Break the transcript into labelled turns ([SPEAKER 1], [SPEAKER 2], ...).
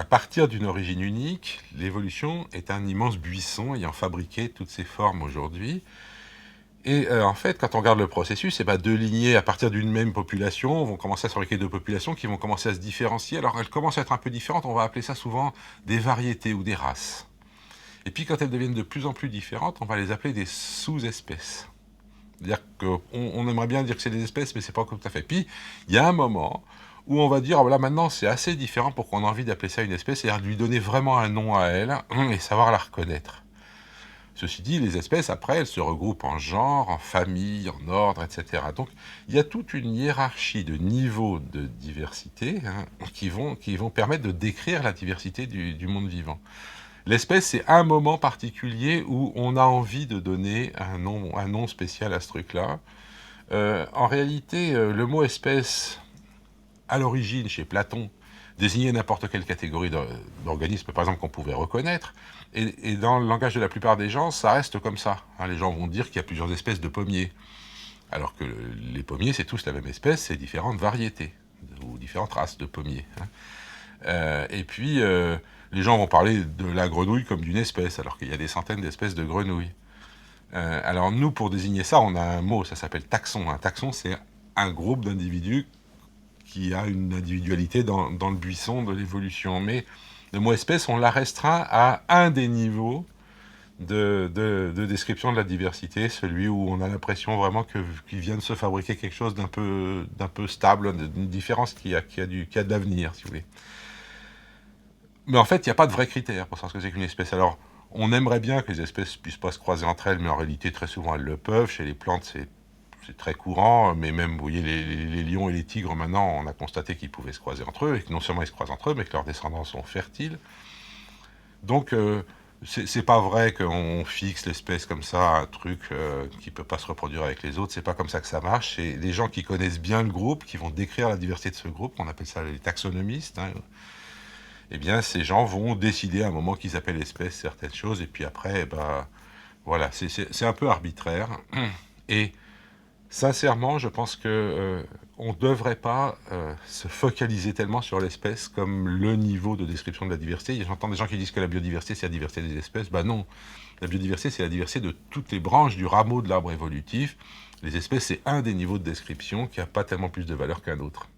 [SPEAKER 1] À partir d'une origine unique, l'évolution est un immense buisson ayant fabriqué toutes ces formes aujourd'hui. Et en fait, quand on regarde le processus, deux lignées à partir d'une même population vont commencer à se fabriquer deux populations qui vont commencer à se différencier. Alors elles commencent à être un peu différentes, on va appeler ça souvent des variétés ou des races. Et puis quand elles deviennent de plus en plus différentes, on va les appeler des sous-espèces. C'est-à-dire qu'on aimerait bien dire que c'est des espèces, mais c'est pas tout à fait. Puis il y a un moment où on va dire, là maintenant c'est assez différent pour qu'on ait envie d'appeler ça une espèce, c'est-à-dire de lui donner vraiment un nom à elle et savoir la reconnaître. Ceci dit, les espèces, après, elles se regroupent en genre, en famille, en ordre, etc. Donc, il y a toute une hiérarchie de niveaux de diversité qui vont permettre de décrire la diversité du monde vivant. L'espèce, c'est un moment particulier où on a envie de donner un nom spécial à ce truc-là. En réalité, le mot espèce, à l'origine, chez Platon, désignait n'importe quelle catégorie d'organismes, par exemple, qu'on pouvait reconnaître. Et dans le langage de la plupart des gens, ça reste comme ça. Les gens vont dire qu'il y a plusieurs espèces de pommiers. Alors que les pommiers, c'est tous la même espèce, c'est différentes variétés, ou différentes races de pommiers. Et puis, les gens vont parler de la grenouille comme d'une espèce, alors qu'il y a des centaines d'espèces de grenouilles. Alors nous, pour désigner ça, on a un mot, ça s'appelle taxon. Un taxon, c'est un groupe d'individus qui a une individualité dans le buisson de l'évolution. Mais le mot espèce, on l'a restreint à un des niveaux de description de la diversité, celui où on a l'impression vraiment qu'il vient de se fabriquer quelque chose d'un peu stable, d'une différence qui a de l'avenir, si vous voulez. Mais en fait, il n'y a pas de vrai critère pour savoir ce que c'est qu'une espèce. Alors, on aimerait bien que les espèces puissent pas se croiser entre elles, mais en réalité, très souvent, elles le peuvent. Chez les plantes, c'est très courant, mais même, vous voyez, les lions et les tigres, maintenant, on a constaté qu'ils pouvaient se croiser entre eux, et que non seulement ils se croisent entre eux, mais que leurs descendants sont fertiles. Donc, c'est pas vrai qu'on fixe l'espèce comme ça, un truc qui peut pas se reproduire avec les autres. C'est pas comme ça que ça marche. C'est les gens qui connaissent bien le groupe, qui vont décrire la diversité de ce groupe, on appelle ça les taxonomistes. Eh bien, ces gens vont décider à un moment qu'ils appellent espèce certaines choses, et puis après, voilà, c'est un peu arbitraire. Et sincèrement, je pense que on ne devrait pas se focaliser tellement sur l'espèce comme le niveau de description de la diversité. J'entends des gens qui disent que la biodiversité, c'est la diversité des espèces. Non, la biodiversité, c'est la diversité de toutes les branches du rameau de l'arbre évolutif. Les espèces, c'est un des niveaux de description qui n'a pas tellement plus de valeur qu'un autre.